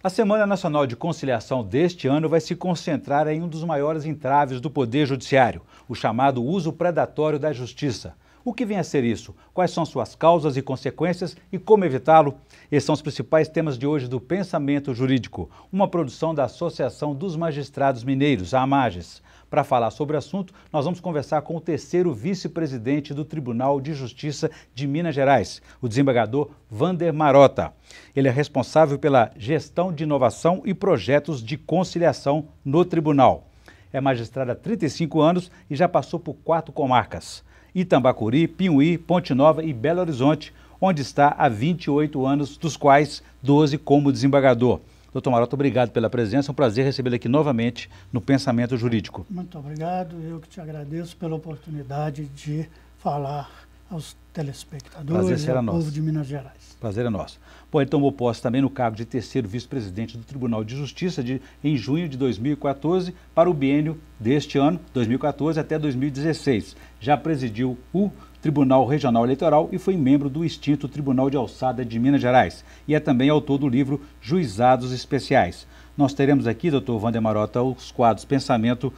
A Semana Nacional de Conciliação deste ano vai se concentrar em um dos maiores entraves do Poder Judiciário, o chamado uso predatório da justiça. O que vem a ser isso? Quais são suas causas e consequências e como evitá-lo? Esses são os principais temas de hoje do Pensamento Jurídico, uma produção da Associação dos Magistrados Mineiros, a AMAGES. Para falar sobre o assunto, nós vamos conversar com o terceiro vice-presidente do Tribunal de Justiça de Minas Gerais, o desembargador Wander Marota. Ele é responsável pela gestão de inovação e projetos de conciliação no tribunal. É magistrado há 35 anos e já passou por 4 comarcas: Itambacuri, Piuí, Ponte Nova e Belo Horizonte, onde está há 28 anos, dos quais 12 como desembargador. Doutor Marota, obrigado pela presença, é um prazer recebê-lo aqui novamente no Pensamento Jurídico. Muito obrigado, eu que te agradeço pela oportunidade de falar aos telespectadores e ao povo de Minas Gerais. Prazer é nosso. Bom, ele tomou posse também no cargo de terceiro vice-presidente do Tribunal de Justiça em junho de 2014 para o biênio deste ano, 2014 até 2016. Já presidiu o Tribunal Regional Eleitoral e foi membro do extinto Tribunal de Alçada de Minas Gerais. E é também autor do livro Juizados Especiais. Nós teremos aqui, doutor Wander Marota, os quadros Pensamento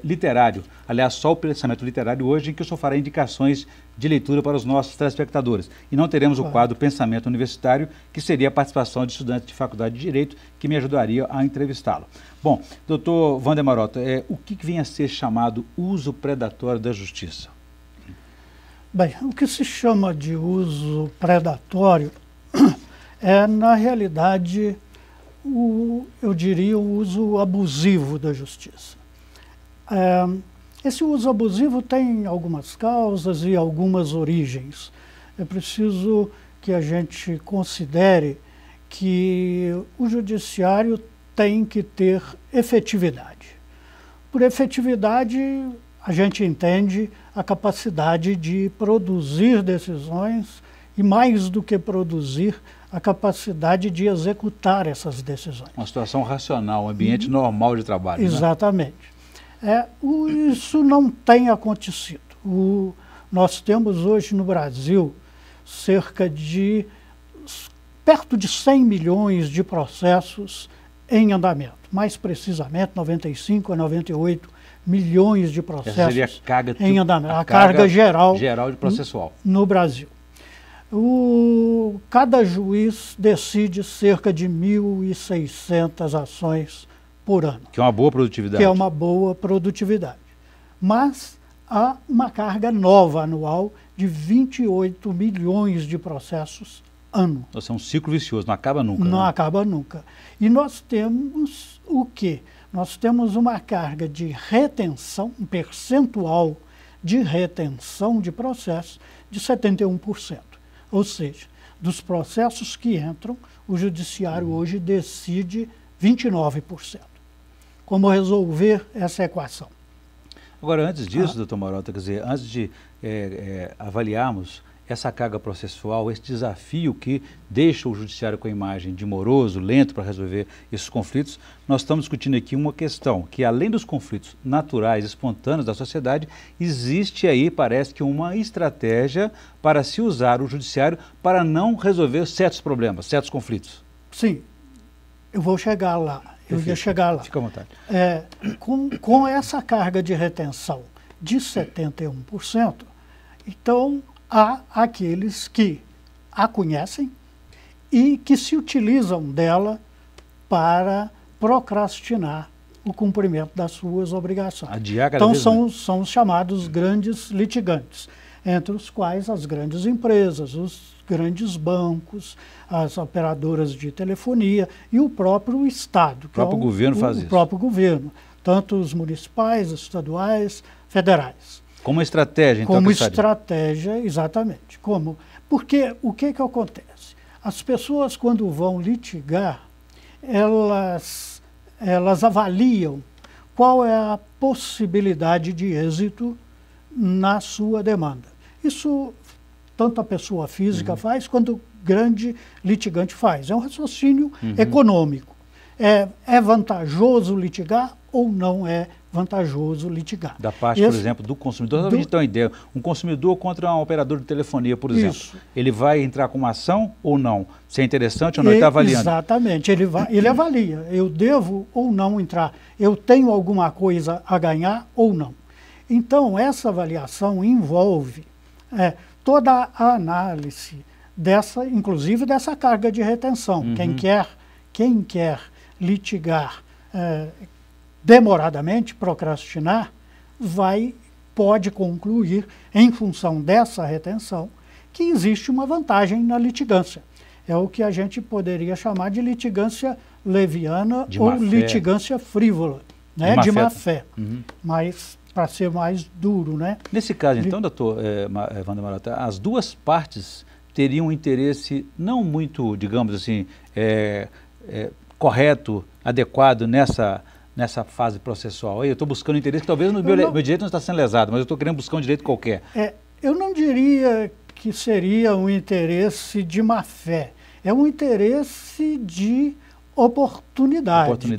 Literário. Aliás, só o Pensamento Literário hoje, em que o senhor fará indicações de leitura para os nossos telespectadores. E não teremos o quadro Pensamento Universitário, que seria a participação de estudantes de faculdade de Direito, que me ajudaria a entrevistá-lo. Bom, doutor Wander Marota, o que vem a ser chamado uso predatório da justiça? Bem, o que se chama de uso predatório é, na realidade, eu diria, o uso abusivo da justiça. Esse uso abusivo tem algumas causas e algumas origens. É preciso que a gente considere que o judiciário tem que ter efetividade. Por efetividade, a gente entende a capacidade de produzir decisões e, mais do que produzir, a capacidade de executar essas decisões. Uma situação racional, um ambiente normal de trabalho. Exatamente. Isso não tem acontecido. Nós temos hoje no Brasil perto de 100 milhões de processos em andamento. Mais precisamente, 95 a 98 milhões de processos em andamento. A carga geral de processual no Brasil. Cada juiz decide cerca de 1.600 ações por ano. Que é uma boa produtividade. Que é uma boa produtividade. Mas há uma carga nova anual de 28 milhões de processos ano. Nossa, é um ciclo vicioso, não acaba nunca. Não acaba nunca. E nós temos o quê? Nós temos uma carga de retenção, um percentual de retenção de processos de 71%. Ou seja, dos processos que entram, o judiciário hoje decide 29%. Como resolver essa equação? Agora, antes disso, doutor Marota, quer dizer, antes de avaliarmos essa carga processual, esse desafio que deixa o judiciário com a imagem de moroso, lento para resolver esses conflitos, nós estamos discutindo aqui uma questão que, além dos conflitos naturais, espontâneos da sociedade, existe aí, parece que, uma estratégia para se usar o judiciário para não resolver certos problemas, certos conflitos. Sim, eu vou chegar lá. Eu ia chegar lá. Fica à vontade. Com essa carga de retenção de 71%, então há aqueles que a conhecem e que se utilizam dela para procrastinar o cumprimento das suas obrigações. Então são os chamados grandes litigantes, entre os quais as grandes empresas, os grandes bancos, as operadoras de telefonia e o próprio Estado. O próprio governo faz isso. O próprio governo, tanto os municipais, estaduais, federais. Como estratégia, então? Como estratégia, exatamente. Porque o que acontece? As pessoas, quando vão litigar, elas avaliam qual é a possibilidade de êxito na sua demanda. Isso tanto a pessoa física faz, quanto o grande litigante faz. É um raciocínio econômico. é vantajoso litigar ou não é vantajoso litigar. Da parte, por exemplo, do consumidor. Só para a gente ter uma ideia, um consumidor contra um operador de telefonia, por exemplo, ele vai entrar com uma ação ou não? Se é interessante ou não, ele está avaliando? Exatamente, ele avalia, eu devo ou não entrar, eu tenho alguma coisa a ganhar ou não. Então, essa avaliação envolve toda a análise inclusive dessa carga de retenção. Quem quer litigar demoradamente, procrastinar, pode concluir, em função dessa retenção, que existe uma vantagem na litigância. É o que a gente poderia chamar de litigância leviana ou litigância frívola, né? De má fé. Mas para ser mais duro, né? Nesse caso, então, doutor Wander Marotta, as duas partes teriam um interesse não muito, digamos assim, correto, adequado nessa fase processual. Eu estou buscando interesse que talvez meu direito não está sendo lesado, mas eu estou querendo buscar um direito qualquer. Eu não diria que seria um interesse de má fé, é um interesse de oportunidade.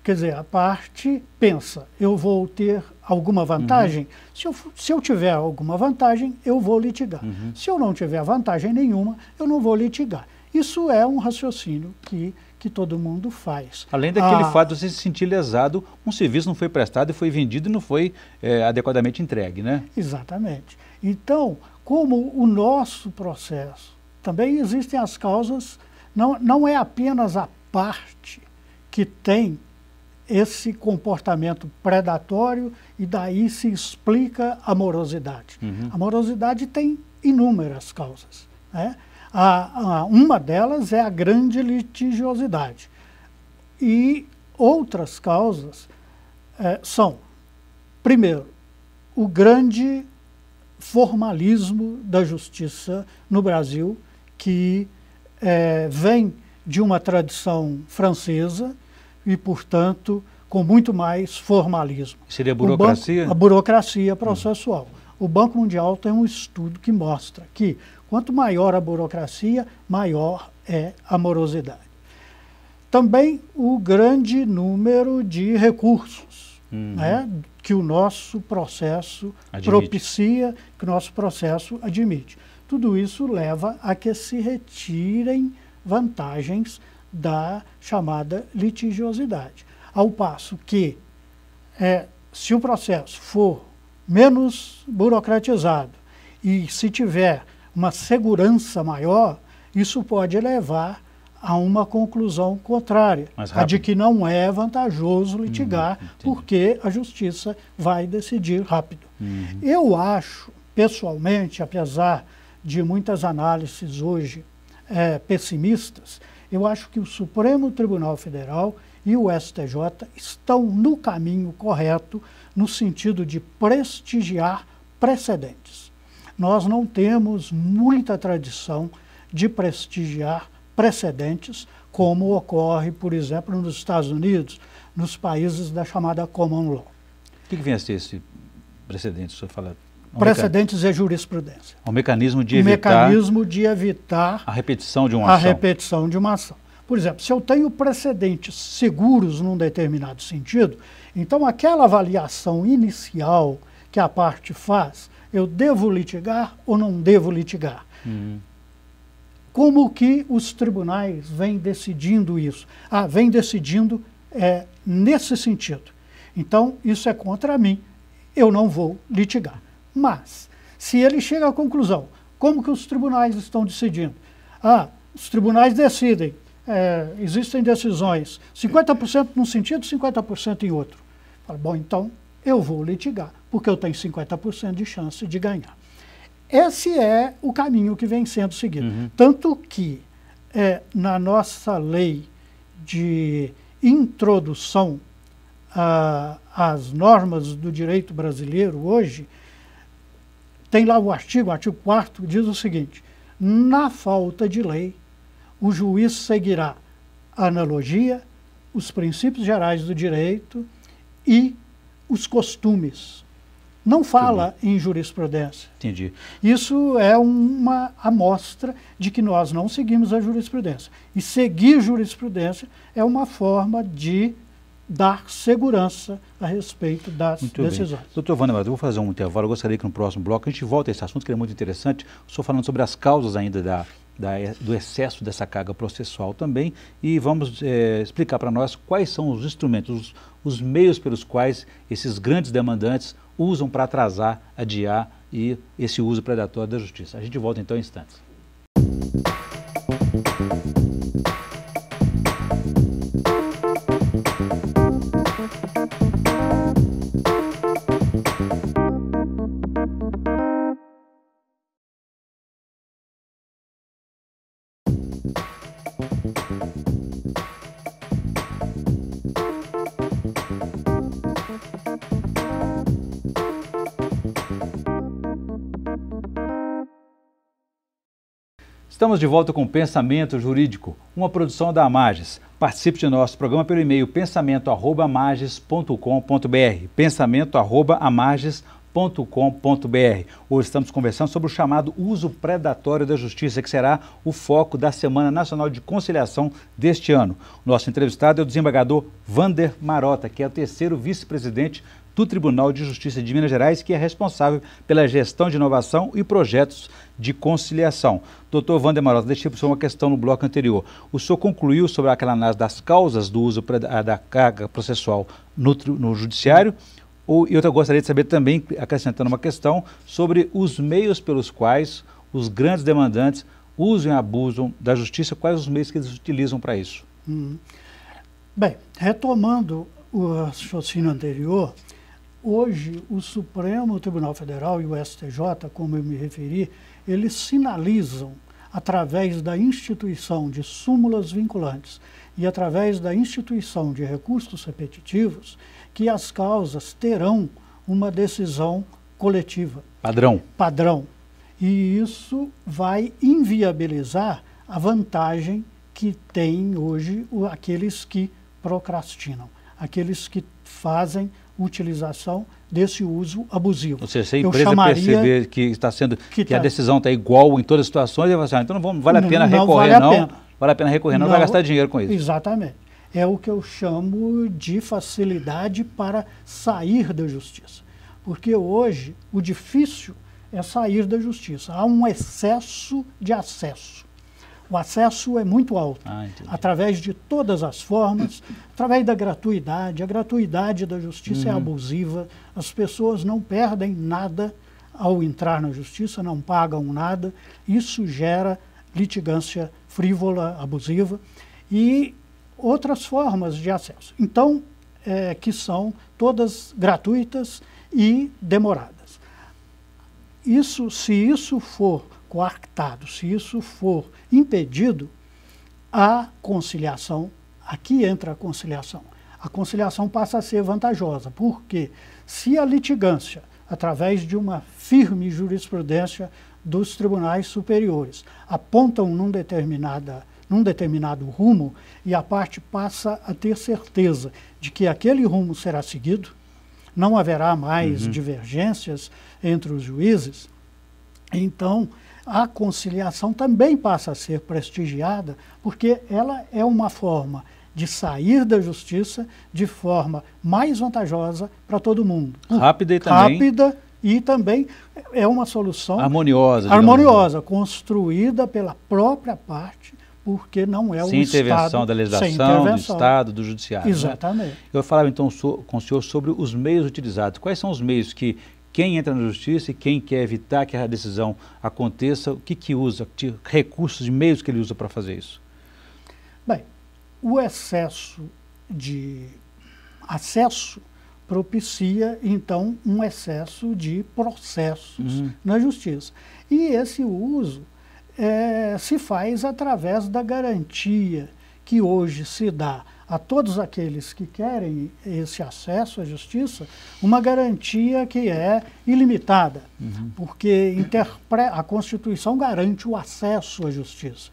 Quer dizer, a parte pensa, eu vou ter alguma vantagem? Se eu tiver alguma vantagem, eu vou litigar. Se eu não tiver vantagem nenhuma, eu não vou litigar. Isso é um raciocínio que todo mundo faz. Além daquele fato de você se sentir lesado, um serviço não foi prestado e foi vendido e não foi adequadamente entregue, né? Exatamente. Então, como o nosso processo, também existem as causas, não é apenas a parte que tem esse comportamento predatório e daí se explica a morosidade. A morosidade tem inúmeras causas, né? Uma delas é a grande litigiosidade. E outras causas são, primeiro, o grande formalismo da justiça no Brasil, que vem de uma tradição francesa e, portanto, com muito mais formalismo. Seria a burocracia? A burocracia processual. O Banco Mundial tem um estudo que mostra que quanto maior a burocracia, maior é a morosidade. Também o grande número de recursos, né, que o nosso processo propicia, que o nosso processo admite. Tudo isso leva a que se retirem vantagens da chamada litigiosidade. Ao passo que, se o processo for menos burocratizado e se tiver uma segurança maior, isso pode levar a uma conclusão contrária, a de que não é vantajoso litigar, porque a justiça vai decidir rápido. Eu acho, pessoalmente, apesar de muitas análises hoje pessimistas, eu acho que o Supremo Tribunal Federal e o STJ estão no caminho correto, no sentido de prestigiar precedentes. Nós não temos muita tradição de prestigiar precedentes, como ocorre, por exemplo, nos Estados Unidos, nos países da chamada Common Law. O que vem a ser esse precedente? O senhor fala? Precedentes é jurisprudência. Um mecanismo de evitar a repetição de uma ação. Por exemplo, se eu tenho precedentes seguros num determinado sentido, então aquela avaliação inicial que a parte faz, eu devo litigar ou não devo litigar? Como que os tribunais vêm decidindo isso? Vêm decidindo nesse sentido. Então, isso é contra mim, eu não vou litigar. Mas, se ele chega à conclusão, como que os tribunais estão decidindo? Os tribunais decidem, existem decisões, 50% num sentido, 50% em outro. Fala, bom, então eu vou litigar, porque eu tenho 50% de chance de ganhar. Esse é o caminho que vem sendo seguido. Tanto que, na nossa lei de introdução às normas do direito brasileiro hoje, tem lá o artigo 4º, diz o seguinte: na falta de lei, o juiz seguirá a analogia, os princípios gerais do direito e os costumes não fala em jurisprudência. Entendi. Isso é uma amostra de que nós não seguimos a jurisprudência. E seguir jurisprudência é uma forma de dar segurança a respeito das decisões. Doutor Wander Marotta, eu vou fazer um intervalo. Eu gostaria que no próximo bloco a gente volte a esse assunto, que é muito interessante. Estou falando sobre as causas ainda do excesso dessa carga processual também, e vamos explicar para nós quais são os instrumentos, os meios pelos quais esses grandes demandantes usam para atrasar, adiar e esse uso predatório da justiça. A gente volta então em instantes. Estamos de volta com Pensamento Jurídico, uma produção da Amages. Participe de nosso programa pelo e-mail pensamento@amages.com.br, pensamento@amages.com.br. Hoje estamos conversando sobre o chamado uso predatório da justiça, que será o foco da Semana Nacional de Conciliação deste ano. Nosso entrevistado é o desembargador Wander Marotta, que é o terceiro vice-presidente do Tribunal de Justiça de Minas Gerais, que é responsável pela gestão de inovação e projetos de conciliação. Doutor Wander Marotta, deixei para o senhor uma questão no bloco anterior. O senhor concluiu sobre aquela análise das causas do uso da carga processual no judiciário, e eu gostaria de saber também, acrescentando uma questão, sobre os meios pelos quais os grandes demandantes usam e abusam da justiça, quais os meios que eles utilizam para isso? Bem, retomando o raciocínio anterior, hoje o Supremo Tribunal Federal e o STJ, como eu me referi, eles sinalizam, através da instituição de súmulas vinculantes e através da instituição de recursos repetitivos, que as causas terão uma decisão coletiva. Padrão. E isso vai inviabilizar a vantagem que tem hoje aqueles que procrastinam, aqueles que fazem utilização desse uso abusivo. Ou seja, se a empresa perceber que está sendo que a decisão está igual em todas as situações, ele vai falar assim, então não vale a pena recorrer, vale a pena recorrer, não vai gastar dinheiro com isso. Exatamente. É o que eu chamo de facilidade para sair da justiça. Porque hoje o difícil é sair da justiça. Há um excesso de acesso. O acesso é muito alto, através de todas as formas, através da gratuidade. A gratuidade da justiça é abusiva, as pessoas não perdem nada ao entrar na justiça, não pagam nada, isso gera litigância frívola, abusiva e outras formas de acesso. Então, que são todas gratuitas e demoradas. Se isso for coartado, se isso for impedido, a conciliação, aqui entra a conciliação. A conciliação passa a ser vantajosa, porque se a litigância, através de uma firme jurisprudência dos tribunais superiores, apontam num determinado rumo e a parte passa a ter certeza de que aquele rumo será seguido, não haverá mais divergências entre os juízes, então a conciliação também passa a ser prestigiada, porque ela é uma forma de sair da justiça de forma mais vantajosa para todo mundo. Rápida e também é uma solução harmoniosa, construída pela própria parte, porque não é o Estado. Sem intervenção da legislação, do Estado, do Judiciário. Exatamente. Né? Eu falava então com o senhor sobre os meios utilizados. Quais são os meios que quem entra na justiça e quem quer evitar que a decisão aconteça, o que usa, que recursos e meios que ele usa para fazer isso? Bem, o excesso de acesso propicia, então, um excesso de processos na justiça. E esse uso se faz através da garantia que hoje se dá a todos aqueles que querem esse acesso à justiça, uma garantia que é ilimitada, porque a Constituição garante o acesso à justiça.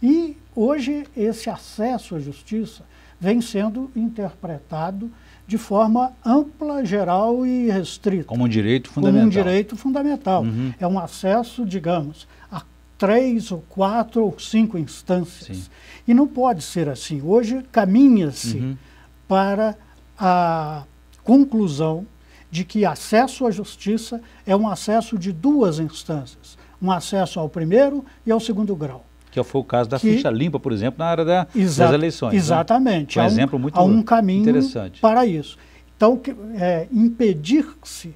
E hoje esse acesso à justiça vem sendo interpretado de forma ampla, geral e restrita. Como um direito fundamental. Como um direito fundamental. É um acesso, digamos, a 3 ou 4 ou 5 instâncias. Sim. E não pode ser assim. Hoje caminha-se para a conclusão de que acesso à justiça é um acesso de 2 instâncias. Um acesso ao primeiro e ao segundo grau. Que foi o caso da ficha limpa, por exemplo, na área das eleições. Exatamente. Né? Um exemplo muito há um caminho interessante para isso. Então, impedir-se,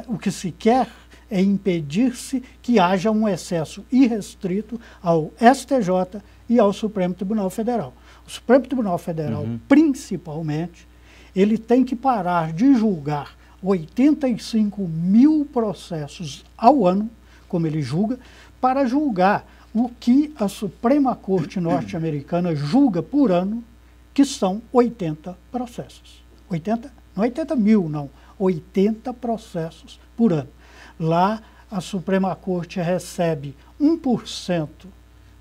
o que se quer é impedir-se que haja um acesso irrestrito ao STJ e ao Supremo Tribunal Federal. O Supremo Tribunal Federal, principalmente, ele tem que parar de julgar 85 mil processos ao ano, como ele julga, para julgar o que a Suprema Corte norte-americana julga por ano, que são 80 processos. 80? Não 80 mil, não. 80 processos por ano. Lá, a Suprema Corte recebe 1%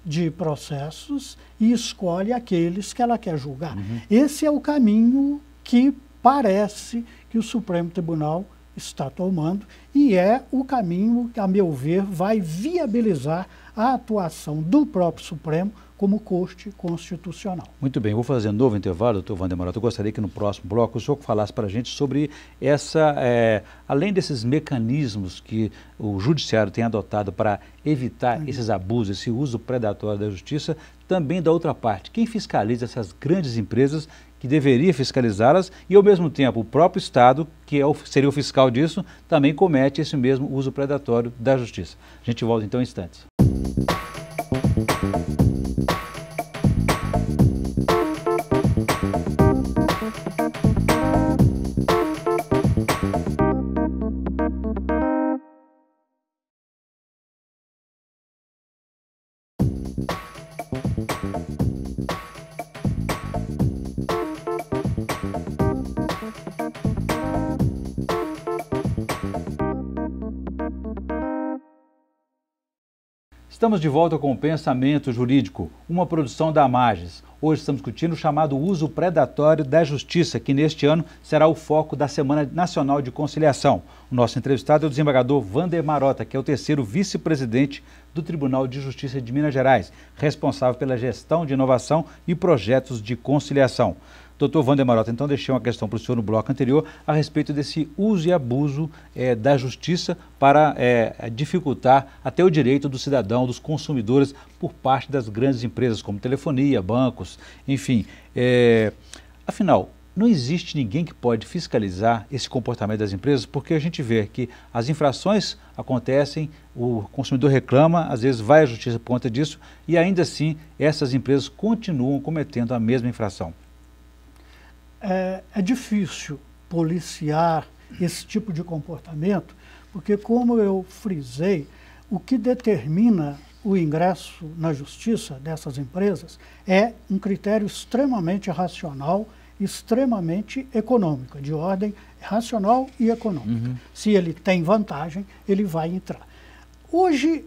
de processos e escolhe aqueles que ela quer julgar. Esse é o caminho que parece que o Supremo Tribunal está tomando e é o caminho que, a meu ver, vai viabilizar a atuação do próprio Supremo como Corte Constitucional. Muito bem, vou fazer um novo intervalo, doutor Vandemarota. Eu gostaria que no próximo bloco o senhor falasse para a gente sobre além desses mecanismos que o Judiciário tem adotado para evitar esses abusos, esse uso predatório da justiça, também da outra parte, quem fiscaliza essas grandes empresas que deveria fiscalizá-las e, ao mesmo tempo, o próprio Estado, que seria o fiscal disso, também comete esse mesmo uso predatório da justiça. A gente volta então em instantes. Estamos de volta com o Pensamento Jurídico, uma produção da Amages. Hoje estamos discutindo o chamado uso predatório da justiça, que neste ano será o foco da Semana Nacional de Conciliação. O nosso entrevistado é o desembargador Vandemarota, que é o terceiro vice-presidente do Tribunal de Justiça de Minas Gerais, responsável pela gestão de inovação e projetos de conciliação. Doutor Vandemarota, então deixei uma questão para o senhor no bloco anterior a respeito desse uso e abuso da justiça para dificultar até o direito do cidadão, dos consumidores, por parte das grandes empresas como telefonia, bancos, enfim. Afinal, não existe ninguém que pode fiscalizar esse comportamento das empresas, porque a gente vê que as infrações acontecem, o consumidor reclama, às vezes vai à justiça por conta disso, e ainda assim essas empresas continuam cometendo a mesma infração. É difícil policiar esse tipo de comportamento, porque, como eu frisei, o que determina o ingresso na justiça dessas empresas é um critério extremamente racional, extremamente econômico, de ordem racional e econômica. Se ele tem vantagem, ele vai entrar. Hoje,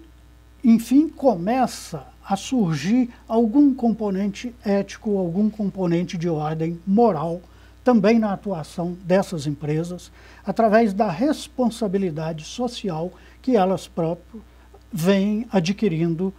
enfim, começa a surgir algum componente ético, algum componente de ordem moral, também na atuação dessas empresas, através da responsabilidade social que elas próprias vêm adquirindo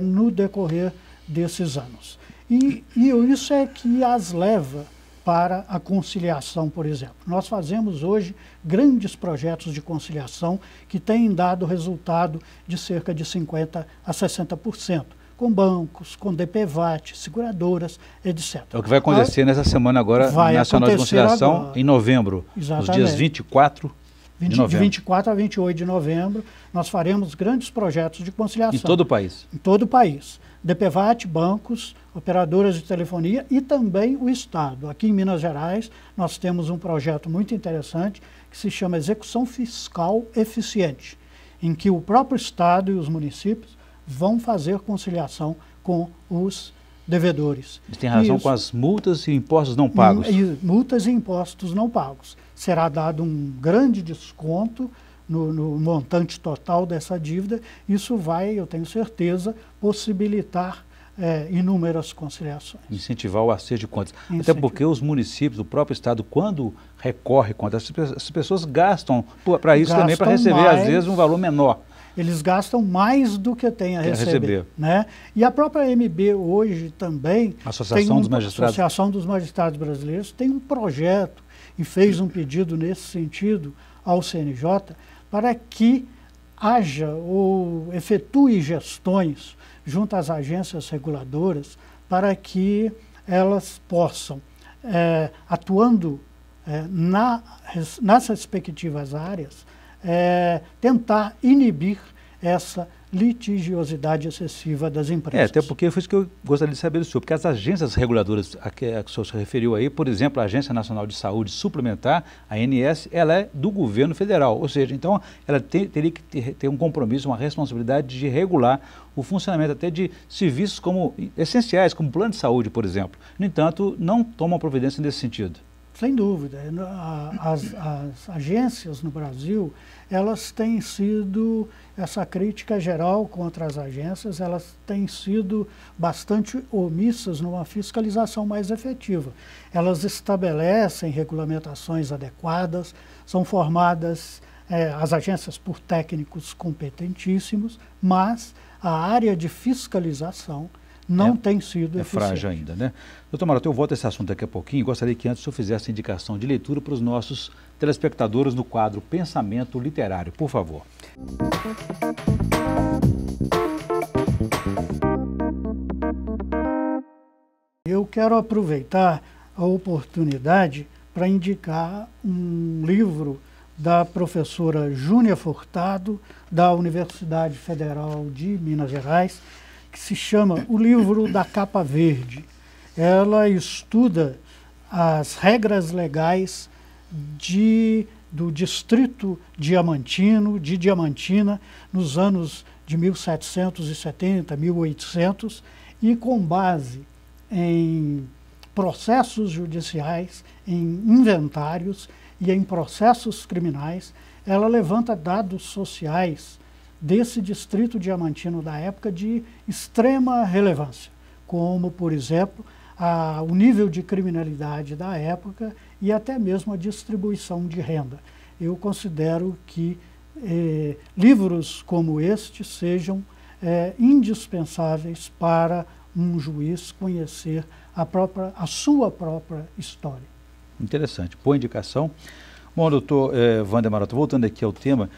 no decorrer desses anos. E isso é que as leva para a conciliação, por exemplo. Nós fazemos hoje grandes projetos de conciliação que têm dado resultado de cerca de 50% a 60%, com bancos, com DPVAT, seguradoras, etc. É o que vai acontecer nessa semana agora, Nacional de Conciliação, agora, em novembro, nos dias 24 de novembro. De 24 a 28 de novembro, nós faremos grandes projetos de conciliação. Em todo o país? Em todo o país. DPVAT, bancos, operadoras de telefonia e também o Estado. Aqui em Minas Gerais, nós temos um projeto muito interessante que se chama Execução Fiscal Eficiente, em que o próprio Estado e os municípios vão fazer conciliação com os devedores. Isso tem relação com as multas e impostos não pagos? Multas e impostos não pagos. Será dado um grande desconto no montante total dessa dívida. Isso vai, eu tenho certeza, possibilitar inúmeras conciliações. Incentivar o acerto de contas. Até porque os municípios, o próprio Estado, quando recorre contra as pessoas gastam para isso também, para receber, às vezes, um valor menor. Eles gastam mais do que tem a receber. Né? E a própria AMB hoje também, Associação dos Magistrados Brasileiros, tem um projeto e fez um pedido nesse sentido ao CNJ para que haja ou efetue gestões junto às agências reguladoras para que elas possam, atuando nas respectivas áreas, tentar inibir essa litigiosidade excessiva das empresas. Até porque foi isso que eu gostaria de saber do senhor, porque as agências reguladoras a que o senhor se referiu aí, por exemplo, a Agência Nacional de Saúde Suplementar, a ANS, ela é do governo federal, ou seja, então ela teria que ter um compromisso, uma responsabilidade de regular o funcionamento até de serviços como essenciais, como plano de saúde, por exemplo. No entanto, não tomam providência nesse sentido. Sem dúvida. As agências no Brasil, elas têm sido, essa crítica geral contra as agências, elas têm sido bastante omissas numa fiscalização mais efetiva. Elas estabelecem regulamentações adequadas, são formadas as agências por técnicos competentíssimos, mas a área de fiscalização não tem sido eficiente. É frágil ainda, né? Doutor Maroto, eu volto a esse assunto daqui a pouquinho. Gostaria que antes o senhor fizesse a indicação de leitura para os nossos telespectadores no quadro Pensamento Literário, por favor. Eu quero aproveitar a oportunidade para indicar um livro da professora Júnia Furtado, da Universidade Federal de Minas Gerais, que se chama O Livro da Capa Verde. Ela estuda as regras legais do Distrito Diamantino, de Diamantina, nos anos de 1770, 1800, e com base em processos judiciais, em inventários e em processos criminais, ela levanta dados sociais desse distrito diamantino da época de extrema relevância, como, por exemplo, o nível de criminalidade da época e até mesmo a distribuição de renda. Eu considero que livros como este sejam indispensáveis para um juiz conhecer a sua própria história. Interessante, boa indicação. Bom, doutor Wander Maroto, voltando aqui ao tema,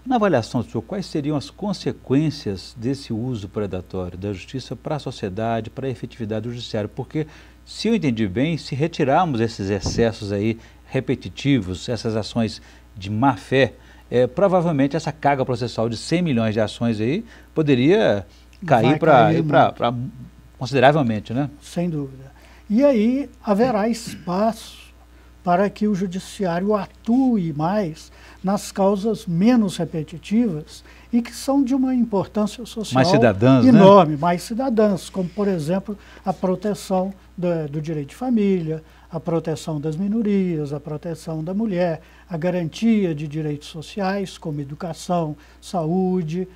na avaliação do senhor, quais seriam as consequências desse uso predatório da justiça para a sociedade, para a efetividade do judiciário? Porque, se eu entendi bem, se retirarmos esses excessos aí repetitivos, essas ações de má fé, provavelmente essa carga processual de 100 milhões de ações aí poderia cair para consideravelmente, né? Sem dúvida. E aí haverá espaço para que o judiciário atue mais nas causas menos repetitivas e que são de uma importância social mais cidadãs, enorme, né? Mais cidadãs, como, por exemplo, a proteção do direito de família, a proteção das minorias, a proteção da mulher, a garantia de direitos sociais, como educação, saúde,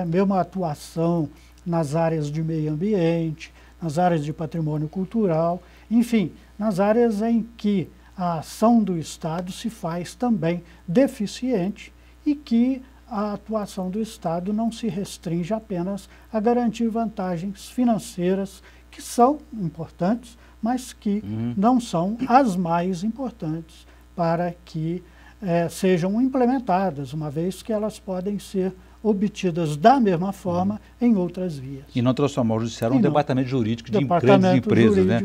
mesmo a atuação nas áreas de meio ambiente, nas áreas de patrimônio cultural, enfim, nas áreas em que a ação do Estado se faz também deficiente e que a atuação do Estado não se restringe apenas a garantir vantagens financeiras que são importantes, mas que não são as mais importantes para que sejam implementadas, uma vez que elas podem ser obtidas da mesma forma em outras vias. E não transformar o judiciário num departamento jurídico de grandes empresas, né?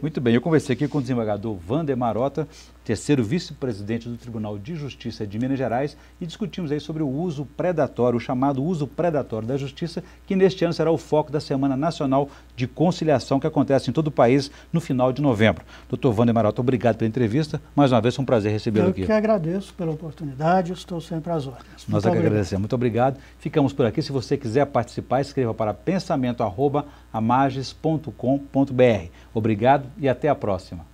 Muito bem, eu conversei aqui com o desembargador Wander Maroto, terceiro vice-presidente do Tribunal de Justiça de Minas Gerais, e discutimos aí sobre o uso predatório, o chamado uso predatório da justiça, que neste ano será o foco da Semana Nacional de Conciliação, que acontece em todo o país no final de novembro. Doutor Wander Maroto, obrigado pela entrevista. Mais uma vez, foi um prazer recebê-lo aqui. Eu que agradeço pela oportunidade, estou sempre às ordens. Nós agradecemos. Muito obrigado. Ficamos por aqui. Se você quiser participar, escreva para pensamento@amages.com.br. Obrigado e até a próxima.